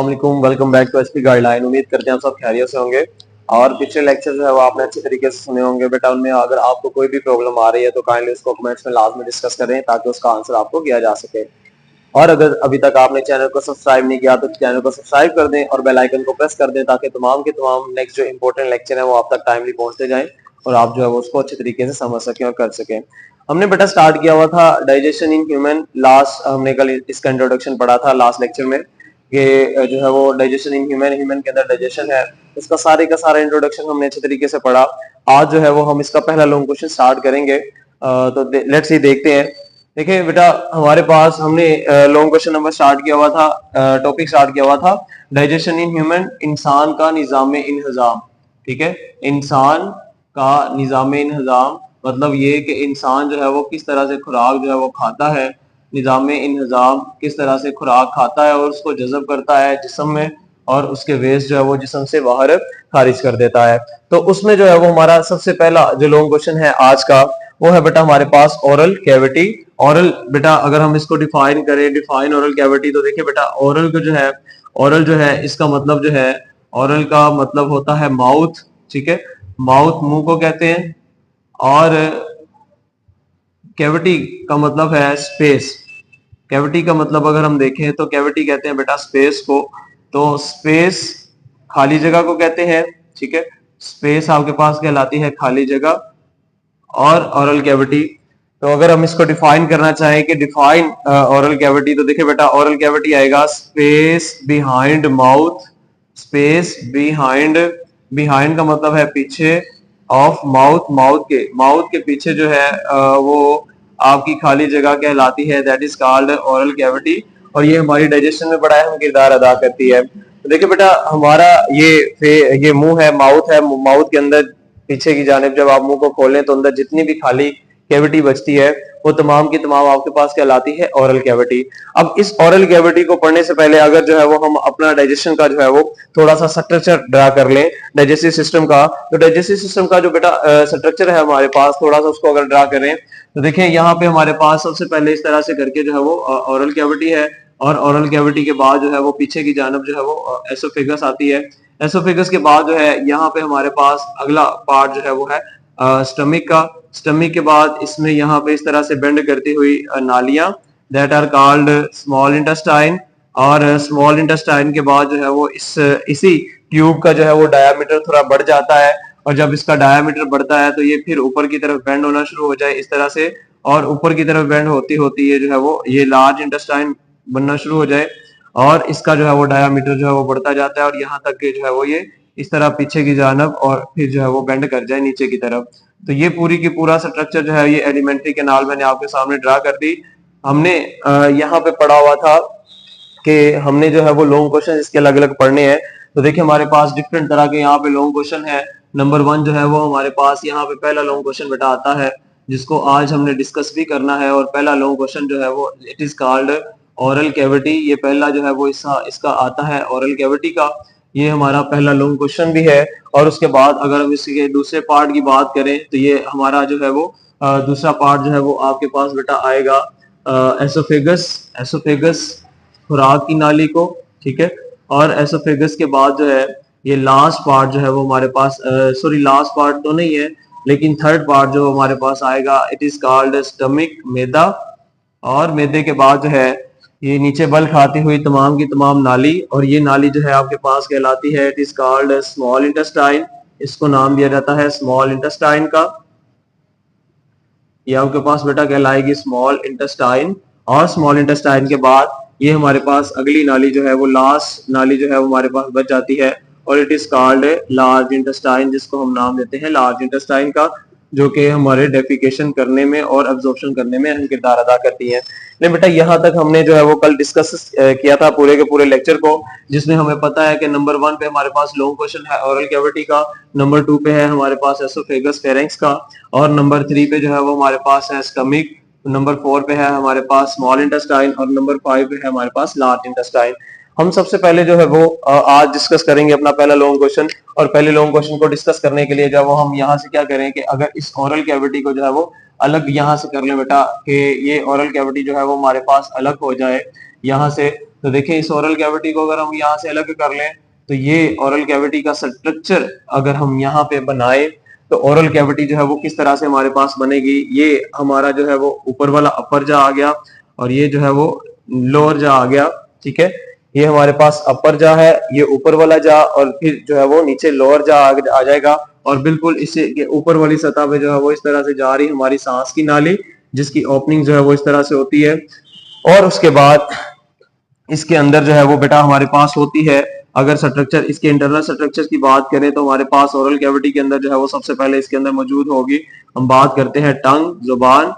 अस्सलामुअलैकुम, welcome back to SP guideline. उम्मीद करते हैं आप सब खैरियत से होंगे। और पिछले लेक्चर जो है वो आपने अच्छे तरीके से सुने होंगे। बेटा उनमें अगर आपको कोई भी प्रॉब्लम आ रही है तो काइंडली उसको कमेंट्स में लाजमी डिस्कस करें ताकि उसका आंसर आपको दिया जा सके। और अगर अभी तक आपने चैनल को सब्सक्राइब नहीं किया तो चैनल को सब्सक्राइब कर दें और बेल आइकन को प्रेस कर दें ताकि तमाम के तमाम नेक्स्ट जो इंपॉर्टेंट लेक्चर है वो आप तक टाइमली पहुंचते जाएं और आप जो है वो उसको अच्छे तरीके से समझ सकें और कर सकें। हमने बेटा स्टार्ट किया हुआ था डाइजेशन इन ह्यूमन। लास्ट हमने कल इसका इंट्रोडक्शन पढ़ा था लास्ट लेक्चर में कि जो है वो डाइजेशन इन ह्यूमन, ह्यूमन के अंदर डाइजेशन है, इसका सारे का सारा इंट्रोडक्शन हमने अच्छे तरीके से पढ़ा। आज जो है वो हम इसका पहला लॉन्ग क्वेश्चन स्टार्ट करेंगे। तो लेट्स सी देखते हैं। देखिए बेटा हमारे पास हमने लॉन्ग क्वेश्चन नंबर स्टार्ट किया हुआ था, टॉपिक स्टार्ट किया हुआ था डाइजेशन इन ह्यूमन, इंसान का निज़ाम इंहजाम। ठीक है, इंसान का निज़ाम इंहजाम मतलब ये कि इंसान जो है वो किस तरह से खुराक जो है वो खाता है, निज़ाम इंहजाम किस तरह से खुराक खाता है और उसको जज़ब करता है जिस्म में और उसके वेस्ट जो है वो जिस्म से बाहर खारिज कर देता है। तो उसमें जो है वो हमारा सबसे पहला जो लॉन्ग क्वेश्चन है आज का वो है बेटा हमारे पास ओरल कैविटी। ओरल बेटा अगर हम इसको डिफाइन करें, डिफाइन ओरल कैविटी, तो देखिए बेटा ओरल को जो है, ओरल जो है इसका मतलब जो है, ओरल का मतलब होता है माउथ। ठीक है, माउथ मुंह को कहते हैं और कैविटी का मतलब है स्पेस। कैविटी का मतलब अगर हम देखें तो कैविटी कहते हैं बेटा स्पेस को, तो स्पेस खाली जगह को कहते हैं। ठीक है, स्पेस आपके पास कहलाती है खाली जगह। और ओरल कैविटी, तो अगर हम इसको डिफाइन करना चाहें कि डिफाइन ओरल कैविटी, तो देखिए बेटा ओरल कैविटी आएगा space behind mouth. Space behind, behind का मतलब है पीछे, ऑफ माउथ, माउथ के पीछे जो है वो आपकी खाली जगह कहलाती है, that is called oral cavity. और ये हमारी डाइजेशन में बड़ा अहम किरदार अदा करती है। तो देखिए बेटा हमारा ये मुंह है, माउथ है, माउथ के अंदर पीछे की जानिब जब आप मुंह को खोलें तो अंदर जितनी भी खाली कैविटी बचती है वो तमाम की तमाम आपके पास कहलाती है ओरल कैविटी। अब इस ओरल कैविटी को पढ़ने से पहले अगर जो है वो हम अपना डाइजेशन का जो है वो थोड़ा सा स्ट्रक्चर ड्रा कर लें डाइजेस्टिव सिस्टम का, तो डाइजेस्टिव सिस्टम का जो बेटा स्ट्रक्चर है हमारे पास थोड़ा सा उसको अगर ड्रा करें तो देखिए यहाँ पे हमारे पास सबसे पहले इस तरह से करके जो है वो ओरल कैविटी है और ओरल कैविटी के बाद जो है वो पीछे की जानब जो है वो एसोफेगस आती है। एसोफेगस के बाद जो है यहाँ पे हमारे पास अगला पार्ट जो है वो है स्टमिक का। स्टमिक के बाद इसमें यहाँ पे इस तरह से बेंड करती हुई नालियां, that are called small intestine. और स्मॉल इंटेस्टाइन के बाद जो है वो इसी ट्यूब का जो है वो डायामीटर थोड़ा बढ़ जाता है और जब इसका डायामीटर बढ़ता है तो ये फिर ऊपर की तरफ बेंड होना शुरू हो जाए इस तरह से, और ऊपर की तरफ बेंड होती होती है जो है वो ये लार्ज इंटेस्टाइन बनना शुरू हो जाए और इसका जो है वो डायामीटर जो है वो बढ़ता जाता है और यहाँ तक के जो है वो ये इस तरह पीछे की जानब और फिर जो है वो बेंड कर जाए नीचे की तरफ। तो ये पूरी की पूरा स्ट्रक्चर जो है ये एलिमेंट्री कैनाल मैंने आपके सामने ड्रा कर दी। हमने यहाँ पे पढ़ा हुआ था कि हमने जो है वो लॉन्ग क्वेश्चन इसके अलग अलग पढ़ने हैं। तो देखिए हमारे पास डिफरेंट तरह के यहाँ पे लॉन्ग क्वेश्चन है। नंबर 1 जो है वो हमारे पास यहाँ पे पहला लॉन्ग क्वेश्चन बेटा आता है जिसको आज हमने डिस्कस भी करना है। और पहला लॉन्ग क्वेश्चन जो है वो it is called oral cavity. ये पहला जो है वो इसका आता है ओरल कैविटी का। ये हमारा पहला लॉन्ग क्वेश्चन भी है। और उसके बाद अगर हम इसके दूसरे पार्ट की बात करें तो ये हमारा जो है वो दूसरा पार्ट जो है वो आपके पास बेटा आएगा एसोफेगस। एसोफेगस खुराक की नाली को, ठीक है। और एसोफेगस के बाद जो है ये लास्ट पार्ट जो है वो हमारे पास सॉरी लास्ट पार्ट तो नहीं है लेकिन थर्ड पार्ट जो हमारे पास आएगा इट इज कॉल्ड स्टमिक, मैदा। और मैदे के बाद जो है ये नीचे बल खाती हुई तमाम की तमाम नाली, और ये नाली जो है आपके पास कहलाती है it is called small intestine. इसको नाम दिया जाता है स्मॉल इंटेस्टाइन का। ये आपके पास बेटा कहलाएगी स्मॉल इंटेस्टाइन। और स्मॉल इंटेस्टाइन के बाद ये हमारे पास अगली नाली जो है वो लास्ट नाली जो है वो हमारे पास बच जाती है और it is called large intestine, जिसको हम नाम देते हैं लार्ज इंटेस्टाइन का, जो कि हमारे डेफिकेशन करने में और एब्जॉर्प्शन करने में अहम किरदार अदा करती है। नहीं बेटा यहाँ तक हमने जो है वो कल डिस्कस किया था पूरे के पूरे लेक्चर को, जिसमें हमें पता है कि नंबर 1 पे हमारे पास लॉन्ग क्वेश्चन है ओरल कैविटी का, नंबर 2 पे है हमारे पास एसोफेगस फेरेंक्स का, और नंबर 3 पे जो है वो हमारे पास है स्टमिक, नंबर 4 पे है हमारे पास स्मॉल इंटेस्टाइन और नंबर 5 पे है हमारे पास लार्ज इंटेस्टाइन। हम सबसे पहले जो है वो आज डिस्कस करेंगे अपना पहला लॉन्ग क्वेश्चन। और पहले लॉन्ग क्वेश्चन को डिस्कस करने के लिए जब वो हम यहाँ से क्या करें कि अगर इस ओरल कैविटी को जो है वो अलग यहाँ से कर लें बेटा कि ये ओरल कैविटी जो है वो हमारे पास अलग हो जाए यहाँ से, तो देखिए इस ओरल कैविटी को अगर हम यहाँ से अलग कर लें तो ये ओरल कैविटी का स्ट्रक्चर अगर हम यहाँ पे बनाए तो ओरल कैविटी जो है वो किस तरह से हमारे पास बनेगी। ये हमारा जो है वो ऊपर वाला अपर जा आ गया और ये जो है वो लोअर जा आ गया, ठीक है। ये हमारे पास अपर जा है, ये ऊपर वाला जा, और फिर जो है वो नीचे लोअर जा आ जाएगा। और बिल्कुल इससे ऊपर वाली सतह पे जो है वो इस तरह से जा रही हमारी सांस की नाली, जिसकी ओपनिंग जो है वो इस तरह से होती है। और उसके बाद इसके अंदर जो है वो बेटा हमारे पास होती है, अगर स्ट्रक्चर इसके इंटरनल स्ट्रक्चर की बात करें तो हमारे पास ओरल कैविटी के अंदर जो है वो सबसे पहले इसके अंदर मौजूद होगी। हम बात करते हैं टंग, जुबान।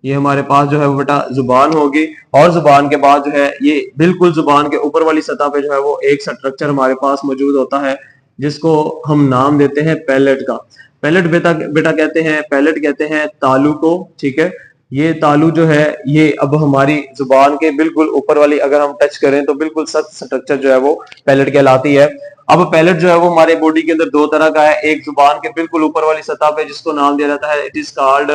ये हमारे पास जो है वो बेटा जुबान होगी, और जुबान के बाद जो है ये बिल्कुल जुबान के ऊपर वाली सतह पे जो है वो एक स्ट्रक्चर हमारे पास मौजूद होता है, जिसको हम नाम देते हैं पैलेट का। पैलेट बेटा बेटा कहते हैं, पैलेट कहते हैं तालू को, ठीक है। ये तालू जो है ये अब हमारी जुबान के बिल्कुल ऊपर वाली अगर हम टच करें तो बिल्कुल सख्त स्ट्रक्चर जो है वो पैलेट कहलाती है। अब पैलेट जो है वो हमारे बॉडी के अंदर दो तरह का है, एक जुबान के बिल्कुल ऊपर वाली सतह पे जिसको नाम दिया जाता है it is called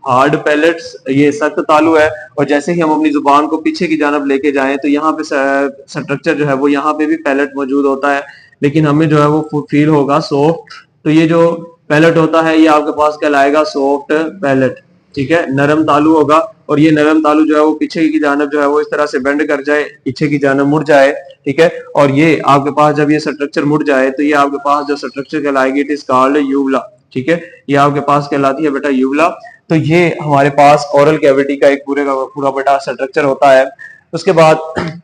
hard palates, ये सख्त तालू है। और जैसे ही हम अपनी जुबान को पीछे की जानब लेके जाएं तो यहाँ पे स्ट्रक्चर जो है वो यहाँ पे भी पैलेट मौजूद होता है, लेकिन हमें जो है वो फील होगा सॉफ्ट। तो ये जो पैलेट होता है ये आपके पास कहलाएगा सॉफ्ट पैलेट, ठीक है। नरम तालू होगा, और ये नरम तालू जो है वो पीछे की जानब जो है वो इस तरह से बेंड कर जाए, पीछे की जानब मुड़ जाए, ठीक है। और ये आपके पास जब ये स्ट्रक्चर मुड़ जाए तो ये आपके पास जो स्ट्रक्चर कहलाएगी इट इज कॉल्ड यूवला, ठीक है। ये आपके पास कहलाती है बेटा यूवला। तो ये हमारे पास ओरल कैविटी का एक पूरे का पूरा बेटा स्ट्रक्चर होता है। उसके बाद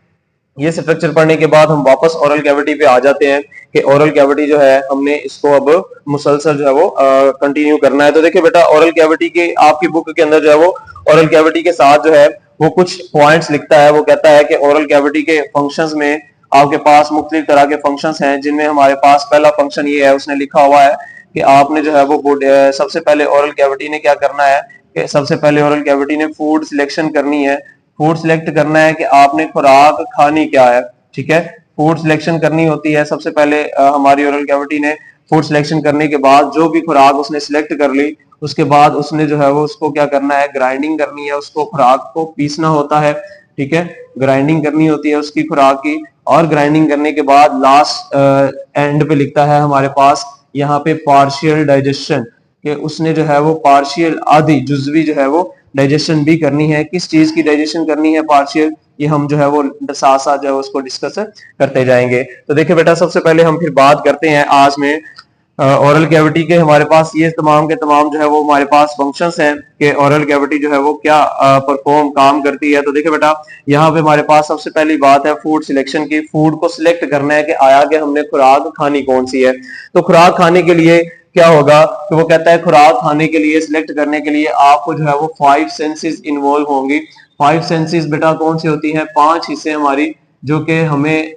ये स्ट्रक्चर पढ़ने के बाद हम वापस ओरल कैविटी पे आ जाते हैं कि ओरल कैविटी जो है हमने इसको अब मुसलसल जो है वो कंटिन्यू करना है। तो देखिए बेटा ओरल कैविटी के आपकी बुक के अंदर जो है वो ओरल कैविटी के साथ जो है वो कुछ पॉइंट्स लिखता है। वो कहता है कि ओरल कैविटी के फंक्शंस में आपके पास मुख्तलिफ तरह के फंक्शंस हैं, जिनमें हमारे पास पहला फंक्शन ये है, उसने लिखा हुआ है कि आपने जो है वो सबसे पहले ओरल कैविटी ने क्या करना है कि सबसे पहले ओरल कैविटी ने फूड सिलेक्शन करनी है। फूड सिलेक्ट करना है कि आपने खुराक खानी क्या है, ठीक है। फूड सिलेक्शन करनी होती है सबसे पहले हमारी ओरल कैविटी ने। फूड सिलेक्शन करने के बाद जो भी खुराक उसने सिलेक्ट कर ली उसके बाद उसने जो है वो उसको क्या करना है, ग्राइंडिंग करनी है, उसको खुराक को पीसना होता है, ठीक है। ग्राइंडिंग करनी होती है उसकी खुराक की, और ग्राइंडिंग करने के बाद लास्ट एंड पे लिखता है हमारे पास यहाँ पे पार्शियल डाइजेशन, कि उसने जो है वो पार्शियल आधी जुजवी जो है वो डाइजेशन भी करनी है। किस चीज की डाइजेशन करनी है पार्शियल, ये हम जो है वो साथ साथ जो है उसको डिस्कस करते जाएंगे। तो देखिए बेटा सबसे पहले हम फिर बात करते हैं आज में ओरल कैविटी के। हमारे पास ये तमाम के तमाम जो है वो हमारे पास फंक्शंस हैं कि ओरल कैविटी जो है वो क्या परफॉर्म काम करती है। तो देखिए बेटा यहाँ पे हमारे पास सबसे पहली बात है फूड सिलेक्शन की। फूड को सिलेक्ट करना है कि आया कि हमने खुराक खानी कौन सी है। तो खुराक खाने के लिए क्या होगा, तो वो कहता है खुराक खाने के लिए सिलेक्ट करने के लिए आपको जो है वो 5 सेंसेस इन्वॉल्व होंगी। 5 सेंसेस बेटा कौन सी होती हैं, 5 हिस्से हमारी जो कि हमें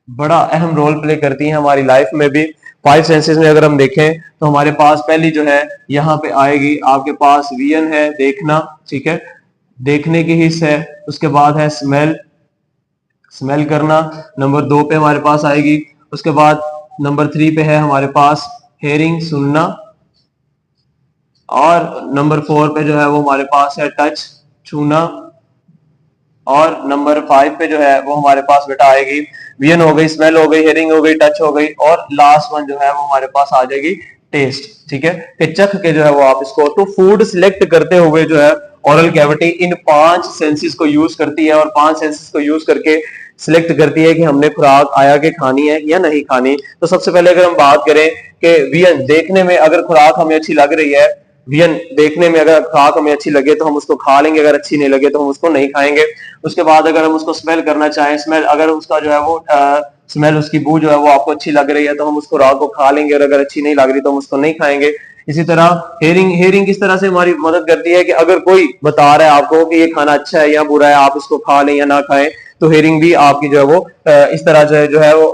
बड़ा अहम रोल प्ले करती हैं हमारी लाइफ में भी। 5 सेंसेस में अगर हम देखें तो हमारे पास पहली जो है यहाँ पे आएगी आपके पास विजन है, देखना, ठीक है, देखने की हिस्स है। उसके बाद है स्मेल, स्मेल करना। नंबर 2 पे हमारे पास आएगी। उसके बाद नंबर 3 पे है हमारे पास हेयरिंग, सुनना। और नंबर 4 पे जो है वो हमारे पास है टच, छूना। और नंबर 5 पे जो है वो हमारे पास बेटा आएगी विजन हो गई, स्मेल हो गई, हेयरिंग हो गई, टच हो गई, और लास्ट वन जो है वो हमारे पास आ जाएगी टेस्ट, ठीक है। कि चख के जो है वो आप इसको, तो फूड सिलेक्ट करते हुए जो है ओरल कैविटी इन 5 सेंसेस को यूज करती है, और 5 सेंसेस को यूज करके सिलेक्ट करती है कि हमने खुराक आया के खानी है या नहीं खानी। तो सबसे पहले अगर हम बात करें कि विजन देखने में अगर खुराक हमें अच्छी लग रही है, विजन देखने में अगर खुराक हमें अच्छी लगे तो हम उसको खा लेंगे, अगर अच्छी नहीं लगे तो हम उसको नहीं खाएंगे। उसके बाद अगर हम उसको स्मेल करना चाहें, स्मेल अगर उसका जो है वो स्मेल उसकी बू जो है वो आपको अच्छी लग रही है तो हम उस खुराक को खा लेंगे, और अगर अच्छी नहीं लग रही तो हम उसको नहीं खाएंगे। इसी तरह हेयरिंग, हेयरिंग किस तरह से हमारी मदद करती है कि अगर कोई बता रहा है आपको कि ये खाना अच्छा है या बुरा है, आप इसको खा लें या ना खाएं, तो हेयरिंग भी आपकी जो है वो इस तरह जो है वो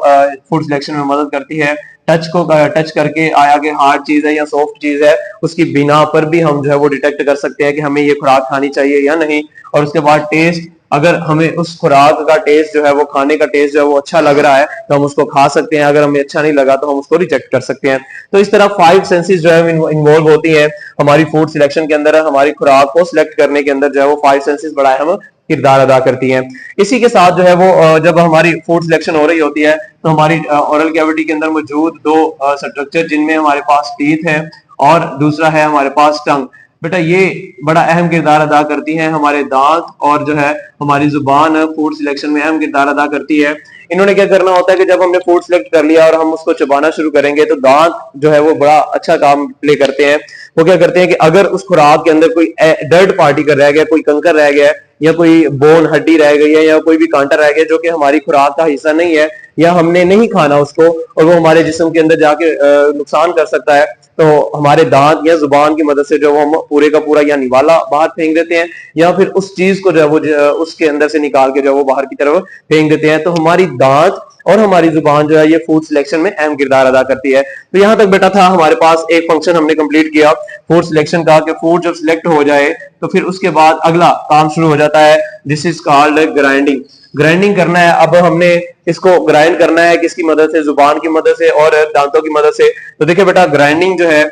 फूड सिलेक्शन में मदद करती है। टच को टच करके आया कि हार्ड चीज है या सॉफ्ट चीज है, उसकी बिना पर भी हम जो है वो डिटेक्ट कर सकते हैं कि हमें ये खुराक खानी चाहिए या नहीं। और उसके बाद टेस्ट, अगर हमें उस खुराक का टेस्ट जो है वो खाने का टेस्ट जो है वो अच्छा लग रहा है तो हम उसको खा सकते हैं, अगर हमें अच्छा नहीं लगा तो हम उसको रिजेक्ट कर सकते हैं। तो इस तरह 5 सेंसेस जो है इन्वॉल्व होती हैं हमारी फूड सिलेक्शन के अंदर। हमारी खुराक को सिलेक्ट करने के अंदर जो है वो 5 सेंसेस बड़ा अहम किरदार अदा करती हैं। इसी के साथ जो है वो जब हमारी फूड सिलेक्शन हो रही होती है तो हमारी ओरल कैविटी के अंदर मौजूद दो स्ट्रक्चर जिनमें हमारे पास टीथ है और दूसरा है हमारे पास टंग। बेटा ये बड़ा अहम किरदार अदा करती हैं, हमारे दांत और जो है हमारी जुबान फूड सिलेक्शन में अहम किरदार अदा करती है। इन्होंने क्या करना होता है कि जब हमने फूड सिलेक्ट कर लिया और हम उसको चबाना शुरू करेंगे तो दांत जो है वो बड़ा अच्छा काम प्ले करते हैं। वो क्या करते हैं कि अगर उस खुराक के अंदर कोई डर्ट पार्टिकल रह गया, कोई कंकर रह गया या कोई बोन हड्डी रह गई है या कोई भी कांटा रह गया जो कि हमारी खुराक का हिस्सा नहीं है या हमने नहीं खाना उसको और वो हमारे जिस्म के अंदर जाके नुकसान कर सकता है, तो हमारे दांत या जुबान की मदद से जो हम पूरे का पूरा या निवाला बाहर फेंक देते हैं या फिर उस चीज को जो है वो उसके अंदर से निकाल के जो है वो बाहर की तरफ फेंक देते हैं। तो हमारी दांत और हमारी जुबान जो है ये फूड सिलेक्शन में अहम किरदार अदा करती है। तो यहां तक बेटा था हमारे पास एक फंक्शन हमने कंप्लीट किया फूड सिलेक्शन का कि फूड जब सिलेक्ट हो जाए तो फिर उसके बाद अगला काम शुरू हो जाता है, this is called grinding. Grinding करना है, अब हमने इसको ग्राइंड करना है किसकी मदद से, जुबान की मदद से और दांतों की मदद से। तो देखिए बेटा ग्राइंडिंग जो है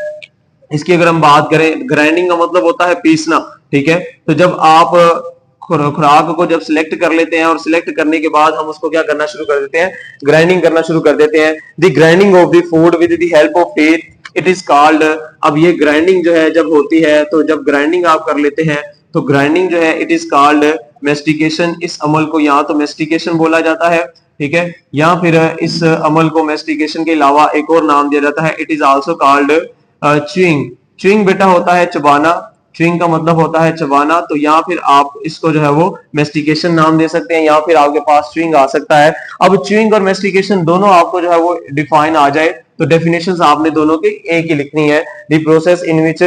इसकी अगर हम बात करें, ग्राइंडिंग का मतलब होता है पीसना, ठीक है। तो जब आप खुराक को जब सिलेक्ट कर लेते हैं और सिलेक्ट करने के बाद हम उसको क्या करना शुरू कर देते हैं, ग्राइंडिंग करना शुरू कर देते हैं। The grinding of the food with the help of teeth it is called. अब ये ग्राइंडिंग जो है जब होती है तो जब ग्राइंडिंग आप कर लेते हैं तो ग्राइंडिंग जो है इट इज कॉल्ड मेस्टिकेशन। इस अमल को या तो मेस्टिकेशन बोला जाता है, ठीक है, या फिर इस अमल को मेस्टिकेशन के अलावा एक और नाम दिया जाता है, it is also called chewing. Chewing बेटा होता है चबाना, च्यूइंग का मतलब होता है चबाना। तो या फिर आप इसको जो है वो मेस्टिकेशन नाम दे सकते हैं या फिर आपके पास च्यूइंग आ सकता है। अब च्यूइंग और मेस्टिकेशन दोनों आपको जो है वो डिफाइन आ जाए तो डेफिनेशंस आपने दोनों की एक ही लिखनी है। The process in which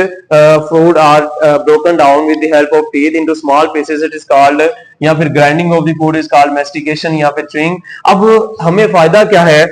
food are broken down with the help of teeth into small pieces it is called, या फिर grinding of the food is called mastication या फिर च्यूइंग। अब हमें फायदा क्या है,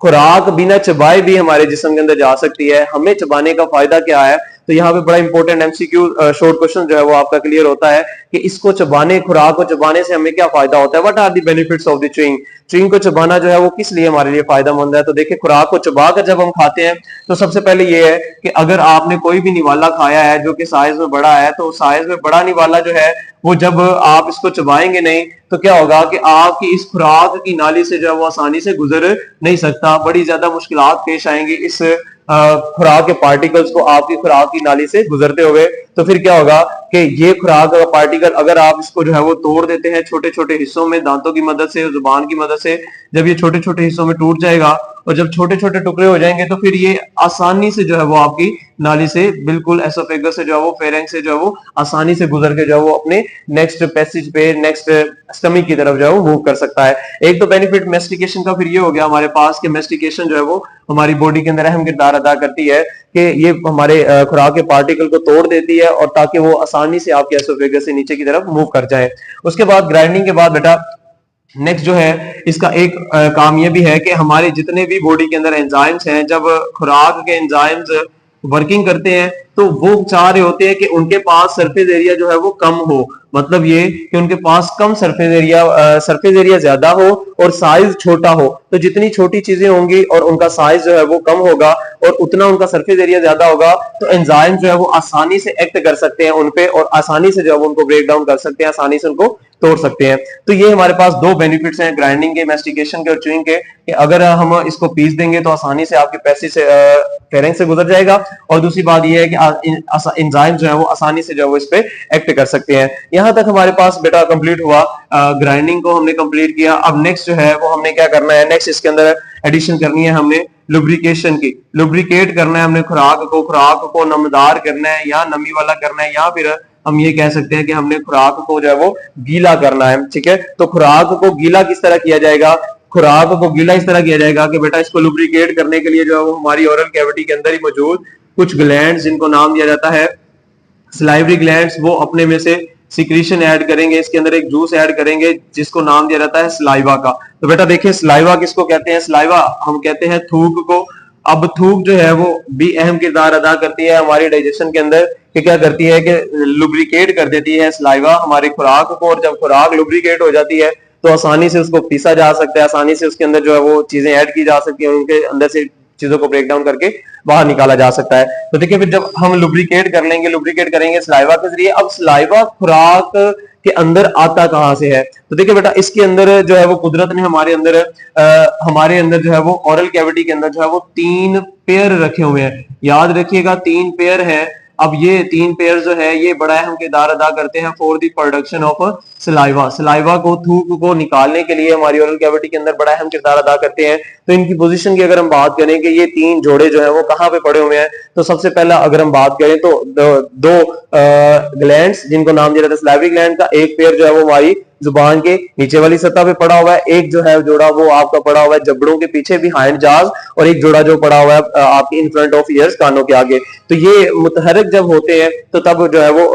खुराक बिना चबाए भी हमारे जिस्म के अंदर जा सकती है, हमें चबाने का फायदा क्या है। तो यहाँ पे बड़ा इंपॉर्टेंट एमसीक्यू शॉर्ट क्वेश्चन जो है वो आपका क्लियर होता है कि इसको चबाने, खुराक को चबाने से हमें क्या फायदा होता है, what are the benefits of the chewing. Chewing को चबाना जो है वो किस लिए हमारे लिए फायदेमंद है। तो देखिए खुराक को चबाकर जब हम खाते हैं तो सबसे पहले ये है कि अगर आपने कोई भी निवाला खाया है जो कि साइज में बड़ा है तो साइज में बड़ा निवाला जो है वो जब आप इसको चबाएंगे नहीं तो क्या होगा कि आपकी इस खुराक की नाली से जो है वो आसानी से गुजर नहीं सकता, बड़ी ज्यादा मुश्किलात पेश आएंगी इस खुराक के पार्टिकल्स को आपकी खुराक की नाली से गुजरते हुए। तो फिर क्या होगा कि ये खुराक का पार्टिकल अगर आप इसको जो है वो तोड़ देते हैं छोटे छोटे हिस्सों में दांतों की मदद से, जुबान की मदद से, जब ये छोटे छोटे हिस्सों में टूट जाएगा और जब छोटे छोटे टुकड़े हो जाएंगे तो फिर ये आसानी से जो है वो आपकी नाली से बिल्कुल एसोफेगस से जो है वो फेरेंक्स से जो है वो आसानी से गुजर के जो है वो अपने नेक्स्ट पैसेज पे, नेक्स्ट स्टमक की तरफ जो है वो मूव कर सकता है। एक तो बेनिफिट मेस्टिकेशन का फिर ये हो गया हमारे पास कि मेस्टिकेशन जो है वो हमारी बॉडी के अंदर अहम किरदार अदा करती है कि ये हमारे खुराक के पार्टिकल को तोड़ देती है और ताकि वो आसानी से आपके एसोफेगस से नीचे की तरफ मूव कर जाए। उसके बाद ग्राइंडिंग के बाद बेटा नेक्स्ट जो है इसका एक काम ये भी है कि हमारे जितने भी बॉडी के अंदर एंजाइम्स हैं, जब खुराक के एंजाइम्स वर्किंग करते हैं तो वो चाह रहे होते हैं कि उनके पास सरफेस एरिया जो है वो कम हो, मतलब ये कि उनके पास कम सरफेस एरिया ज्यादा हो और साइज छोटा हो। तो जितनी छोटी चीजें होंगी और उनका साइज जो है वो कम होगा और उतना उनका सरफेस एरिया ज्यादा होगा तो एंजाइम जो है वो आसानी से एक्ट कर सकते हैं उनपे और आसानी से जो है वो उनको ब्रेक डाउन कर सकते हैं, आसानी से उनको तोड़ सकते हैं। तो ये हमारे पास दो बेनिफिट्स हैं ग्राइंडिंग के, मेस्टिकेशन के और च्यूइंग के, कि अगर हम इसको पीस देंगे तो आसानी से आपके पैसे से फेरेंक्स से गुजर जाएगा और दूसरी बात ये है कि एंजाइम जो है वो आसानी से जो है वो इस पे एक्ट कर सकते हैं। यहां तक हमारे पास बेटा कंप्लीट हुआ, ग्राइंडिंग को हमने कंप्लीट किया। अब नेक्स्ट जो है वो हमने क्या करना है, नेक्स्ट इसके अंदर एडिशन करनी है हमने लुब्रिकेशन की। लुब्रिकेट करना है हमने खुराक को नमदार करना है या नमी वाला करना है या फिर हम ये कह सकते हैं कि हमने खुराक को जो है वो गीला करना है, ठीक है। तो खुराक को गीला किस तरह किया जाएगा, खुराक को गीला इस तरह किया जाएगा कि बेटा इसको लुब्रिकेट करने के लिए जो है वो हमारी ओरल कैविटी के अंदर ही मौजूद कुछ ग्लैंड्स जिनको नाम दिया जाता है सलाइवरी ग्लैंड्स, वो अपने में से सिक्रीशन ऐड करेंगे, इसके अंदर एक जूस ऐड करेंगे जिसको नाम दिया जाता है सलाइवा का। तो बेटा देखिए सलाइवा किसको कहते हैं, सलाइवा हम कहते हैं थूक को। अब थूक जो है वो भी अहम किरदार अदा करती है हमारी डाइजेशन के अंदर, कि क्या करती है कि लुब्रिकेट कर देती है सलाइवा हमारी खुराक को, और जब खुराक लुब्रिकेट हो जाती है तो आसानी से उसको पीसा जा सकता है, आसानी से उसके अंदर जो है वो चीजें ऐड की जा सकती है, उनके अंदर से चीजों को ब्रेक डाउन करके बाहर निकाला जा सकता है। तो देखिए फिर जब हम लुब्रिकेट कर लेंगे, लुब्रिकेट करेंगे सलाइवा के जरिए। अब सलाइवा खुराक कि अंदर आता कहां से है। तो देखिए बेटा इसके अंदर जो है वो कुदरत ने हमारे अंदर जो है वो ओरल कैविटी के अंदर जो है वो 3 पेयर रखे हुए हैं। याद रखिएगा 3 पेयर है। अब ये 3 पेयर जो है ये बड़ा अहम किरदार अदा करते हैं for the production of saliva. Saliva को, थूक को निकालने के लिए हमारी ओरल कैविटी के अंदर बड़ा अहम किरदार अदा करते हैं। तो इनकी पोजीशन की अगर हम बात करें कि ये 3 जोड़े जो है वो कहां पे पड़े हुए हैं, तो सबसे पहला अगर हम बात करें तो दो ग्लैंड्स जिनको नाम दिया जाता है सलाइवरी ग्लैंड का, एक पेयर जो है वो हमारी जुबान के नीचे वाली सतह पे पड़ा हुआ है, एक जो है जोड़ा वो आपका पड़ा हुआ है जबड़ों के पीछे बिहाइंड जाज, और एक जोड़ा जो पड़ा हुआ है आपके इन फ्रंट ऑफ ईयर्स, कानों के आगे। तो ये मुतहरक जब होते हैं तो तब जो है वो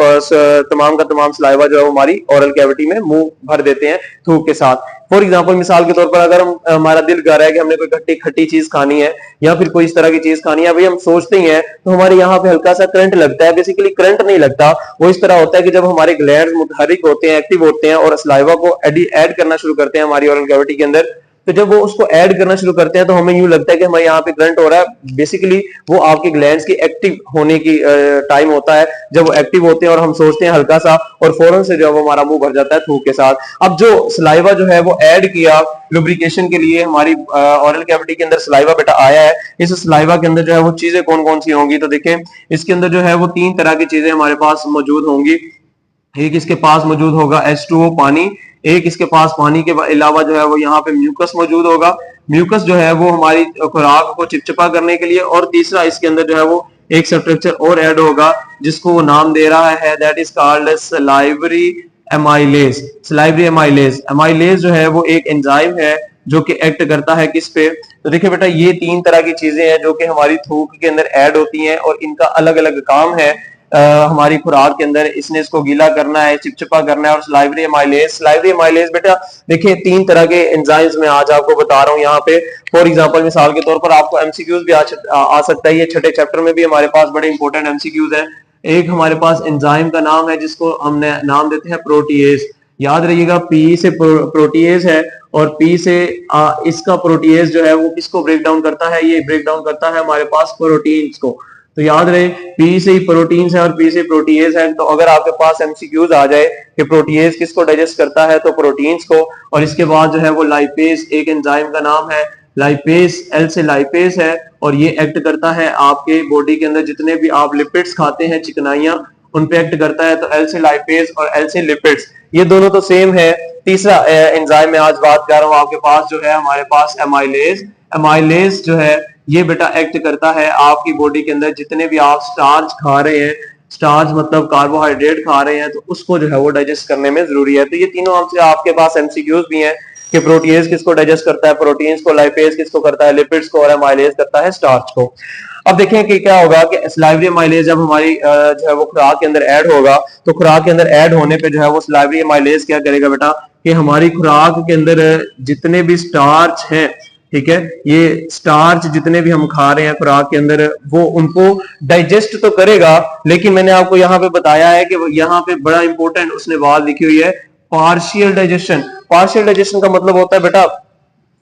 तमाम का तमाम सलाइवा जो है वो हमारी ओरल कैविटी में मुंह भर देते हैं थूक के साथ। फॉर एग्जाम्पल मिसाल के तौर पर अगर हमारा दिल कर रहा है कि हमने कोई खट्टी खट्टी चीज खानी है या फिर कोई इस तरह की चीज खानी है, भाई हम सोचते ही हैं तो हमारे यहाँ पे हल्का सा करंट लगता है। बेसिकली करंट नहीं लगता, वो इस तरह होता है कि जब हमारे ग्लैंड्स मुतहरिक होते हैं, एक्टिव होते हैं और सलाइवा को ऐड करना शुरू करते हैं हमारी ओरल कैविटी के अंदर, तो जब वो उसको ऐड करना शुरू करते हैं तो हमें यूं लगता है कि हमारे यहाँ पे करंट हो रहा है। बेसिकली वो आपके ग्लैंड्स की एक्टिव होने की टाइम होता है, जब वो एक्टिव होते हैं और हम सोचते हैं हल्का सा, और फौरन से जो है वो हमारा मुंह भर जाता है थूक के साथ। अब जो सलाइवा जो है वो ऐड किया लुब्रिकेशन के लिए हमारी ओरल कैविटी के अंदर सलाइवा बेटा आया है, इस सलाइवा के अंदर जो है वो चीजें कौन कौन सी होंगी, तो देखें इसके अंदर जो है वो 3 तरह की चीजें हमारे पास मौजूद होंगी। एक इसके पास मौजूद होगा H2O पानी, एक इसके पास पानी के अलावा जो है वो यहाँ पे म्यूकस मौजूद होगा। म्यूकस जो है वो हमारी खुराक को चिपचिपा करने के लिए, और तीसरा इसके अंदर जो है वो एक स्ट्रक्चर और ऐड होगा जिसको वो नाम दे रहा है, that is called salivary amylase. Salivary amylase, amylase जो है वो एक एंजाइम है जो कि एक्ट करता है किस पे, तो देखिए बेटा ये 3 तरह की चीजें हैं जो कि हमारी थूक के अंदर ऐड होती हैं और इनका अलग अलग काम है हमारी खुराक के अंदर। इसने इसको गीला करना है, चिपचिपा करना है। और सलाइवरी एमाइलेज बेटा देखिए 3 तरह के एंजाइम्स में आज आपको बता रहा हूं यहाँ पे। फॉर एग्जांपल मिसाल के तौर पर आपको एमसीक्यूज भी आ सकता है, ये छठे चैप्टर में भी हमारे पास बड़े इंपॉर्टेंट एमसीक्यूज है। एक हमारे पास एंजाइम का नाम है जिसको हमने नाम देते हैं प्रोटीएज। याद रखिएगा पी से प्रोटीएज है, और पी से इसका प्रोटीएज जो है वो किसको ब्रेक डाउन करता है, ये ब्रेक डाउन करता है हमारे पास प्रोटीन्स को। तो याद रहे पी से ही प्रोटीन्स है और पी से प्रोटीएज है। तो अगर आपके पास एमसीक्यूज आ जाए कि प्रोटीएज किसको डाइजेस्ट करता है, तो प्रोटीन्स को। और इसके बाद जो है वो लाइपेज, एक एंजाइम का नाम है लाइपेज, एल से लाइपेज है, और ये एक्ट करता है आपके बॉडी के अंदर जितने भी आप लिपिड्स खाते हैं, चिकनाइयां, उन पे एक्ट करता है। तो एल से लाइपेज और एल से लिपिड्स, ये दोनों तो सेम है। तीसरा एंजाइम में आज बात कर रहा हूं आपके पास जो है हमारे पास एमाइलेज। एमाइलेज जो है ये बेटा एक्ट करता है आपकी बॉडी के अंदर जितने भी आप स्टार्च खा रहे हैं, स्टार्च मतलब कार्बोहाइड्रेट खा रहे हैं, तो उसको जो है वो डाइजेस्ट करने में जरूरी है। तो ये तीनों आपसे आपके पास एमसीक्यूज भी हैं कि प्रोटीएज किसको डाइजेस्ट करता है, प्रोटीन्स को, लाइपेज किसको करता है, लिपिड्स को, और एमाइलेज करता है स्टार्च को। अब देखें कि क्या होगा कि सलाइवरी एमाइलेज जब हमारी जो है वो खुराक के अंदर ऐड होगा, तो खुराक के अंदर ऐड होने पे जो है वो सलाइवरी एमाइलेज क्या करेगा बेटा कि हमारी खुराक के अंदर जितने भी स्टार्च हैं, ठीक है, ये स्टार्च जितने भी हम खा रहे हैं खुराक के अंदर, वो उनको डाइजेस्ट तो करेगा, लेकिन मैंने आपको यहाँ पे बताया है कि यहाँ पे बड़ा इंपॉर्टेंट उसने बात लिखी हुई है, पार्शियल डाइजेशन। पार्शियल डाइजेशन का मतलब होता है बेटा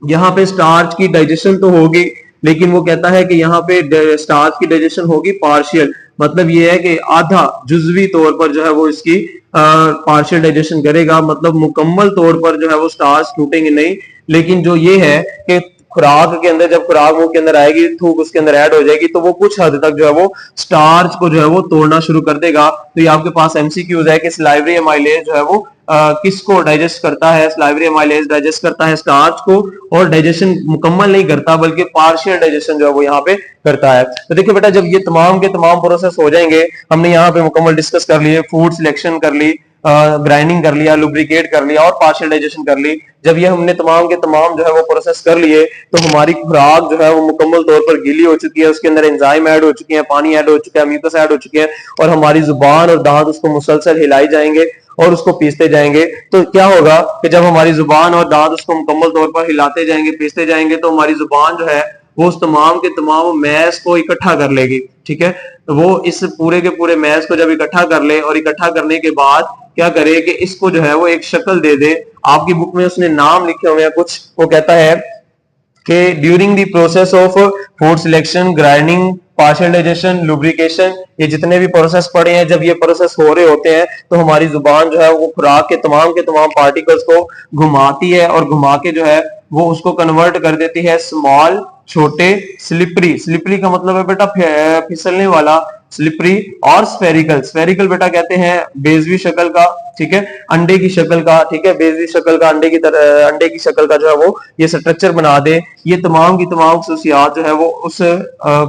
यहाँ पे स्टार्च की डाइजेशन तो होगी, लेकिन वो कहता है कि यहाँ पे स्टार्च की डाइजेशन होगी पार्शियल। मतलब ये है कि आधा जुजवी तौर पर जो है वो इसकी पार्शियल डाइजेशन करेगा, मतलब मुकम्मल तौर पर जो है वो स्टार्च टूटेंगे नहीं। लेकिन जो ये है कि खुराक के अंदर जब खुराक मुंह के अंदर आएगी, थूक उसके अंदर ऐड हो जाएगी, तो वो कुछ हद तक जो है वो स्टार्च को जो है वो तोड़ना शुरू कर देगा। तो ये आपके पास एमसीक्यूज है कि सलाइवरी एमाइलेज जो है वो किसको डाइजेस्ट करता है, सलाइवरी एमाइलेज डाइजेस्ट करता है स्टार्च को, और डाइजेशन मुकम्मल नहीं करता बल्कि पार्शियल डाइजेशन जो है वो यहाँ पे करता है। तो देखिए बेटा जब ये तमाम के तमाम प्रोसेस हो जाएंगे, हमने यहाँ पे मुकम्मल डिस्कस कर लिए, फूड सिलेक्शन कर ली, ग्राइंडिंग कर लिया, लुब्रिकेट कर लिया और पार्शियल डाइजेशन कर ली। जब ये हमने तमाम के तमाम जो है वो प्रोसेस कर लिए, तो हमारी खुराक जो है वो मुकम्मल तौर पर गीली हो चुकी है, उसके अंदर एंजाइम ऐड हो चुके हैं, पानी ऐड हो चुका है, म्यूकस ऐड हो चुके हैं, और हमारी जुबान और दांत उसको मुसलसल हिलाई जाएंगे और उसको पीसते जाएंगे। तो क्या होगा कि जब हमारी जुबान और दांत उसको मुकम्मल तौर पर हिलाते जाएंगे, पीसते जाएंगे, तो हमारी जुबान जो है वो उस तमाम के तमाम मैस को इकट्ठा कर लेगी। ठीक है, तो वो इस पूरे के पूरे मैस को जब इकट्ठा कर ले, और इकट्ठा करने के बाद क्या करे कि इसको जो है वो एक शक्ल दे दे। आपकी बुक में उसने नाम लिखे हुए हैं कुछ, वो कहता है कि during the process of food selection, grinding, partial digestion, lubrication, ये जितने भी प्रोसेस पड़े हैं, जब ये प्रोसेस हो रहे होते हैं तो हमारी जुबान जो है वो खुराक के तमाम पार्टिकल्स को घुमाती है और घुमा के जो है वो उसको कन्वर्ट कर देती है स्मॉल, छोटे, स्लिपरी। स्लिपरी का मतलब है बेटा फिसलने वाला, स्लिपरी, और स्फेरिकल। स्फेरिकल बेटा कहते हैं बेजवी शक्ल का, ठीक है, अंडे की शक्ल का, ठीक है, बेजवी शक्ल का, अंडे की तरह, अंडे की शक्ल का जो है वो ये स्ट्रक्चर बना दे। ये तमाम की तमाम खसूसियात जो है वो उस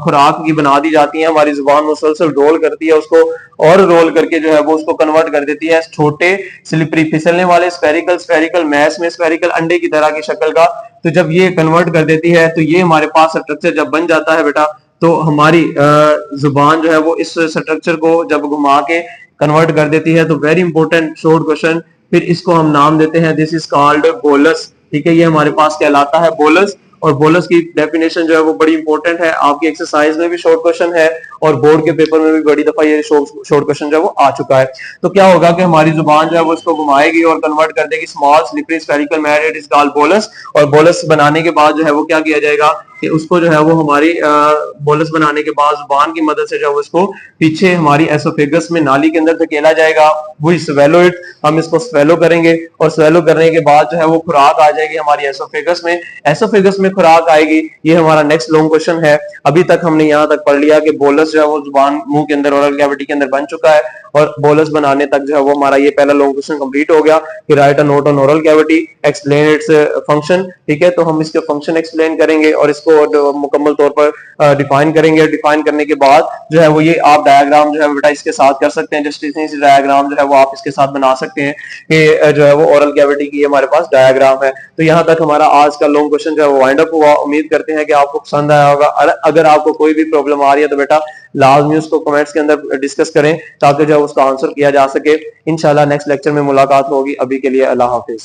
खुराक की बना दी जाती है। हमारी जुबान मुसलसल रोल करती है उसको, और रोल करके जो है वो उसको कन्वर्ट कर देती है छोटे, स्लिपरी, फिसलने वाले, स्फेरिकल, स्फेरिकल मैश में स्फेरिकल, अंडे की तरह की शक्ल का। तो जब ये कन्वर्ट कर देती है तो ये हमारे पास स्ट्रक्चर जब बन जाता है बेटा, तो हमारी जुबान जो है वो इस स्ट्रक्चर को जब घुमा के कन्वर्ट कर देती है। तो वेरी इंपॉर्टेंट शॉर्ट क्वेश्चन, फिर इसको हम नाम देते हैं दिस इज कॉल्ड बोलस, ठीक है, ये हमारे पास कहलाता है बोलस। और बोलस की डेफिनेशन जो है वो बड़ी इंपॉर्टेंट है, आपकी एक्सरसाइज में भी शॉर्ट क्वेश्चन है और बोर्ड के पेपर में भी बड़ी दफा ये शॉर्ट क्वेश्चन जो है वो आ चुका है। तो क्या होगा कि हमारी जुबान जो है वो इसको घुमाएगी और कन्वर्ट कर देगी small, slippery, spherical matter, it is called bolus. और बोलस बनाने के बाद जो है वो क्या किया जाएगा कि उसको जो है वो हमारी बोलस बनाने के बाद जुबान की मदद से जो है उसको पीछे हमारी एसोफेगस में, नाली के अंदर धकेला जाएगा, वही स्वेलो इट, हम इसको स्वेलो करेंगे और स्वेलो करने के बाद जो है वो खुराक आ जाएगी हमारी एसोफेगस में। एसोफेगस में खुराक आएगी, ये हमारा नेक्स्ट लॉन्ग क्वेश्चन है। अभी तक हमने यहाँ तक पढ़ लिया कि बोलस जो है वो जुबान मुंह के अंदर, ओरल कैविटी के अंदर बन चुका है, और बोलस बनाने तक जो है वो हमारा ये पहला लॉन्ग क्वेश्चन कंप्लीट हो गया कि right a note on oral cavity, explain its function, ठीक है। तो हम इसके फंक्शन एक्सप्लेन करेंगे और इसको मुकम्मल तौर पर डिफाइन करेंगे। डिफाइन करने के बाद जो है वो ये आप डायग्राम जो है बेटा इसके साथ कर सकते हैं, जस्ट डायग्राम जो है वो आप इसके साथ बना सकते हैं कि जो है वो ओरल कैविटी की हमारे पास डायग्राम है। तो यहाँ तक हमारा आज का लॉन्ग क्वेश्चन जो है वो वाइंड अप हुआ। उम्मीद करते हैं कि आपको पसंद आया होगा। अगर आपको कोई भी प्रॉब्लम आ रही है तो बेटा लाजमी उसको कमेंट्स के अंदर डिस्कस करें ताकि जो उसका आंसर किया जा सके। इंशाल्लाह नेक्स्ट लेक्चर में मुलाकात होगी। अभी के लिए अल्लाह हाफिज।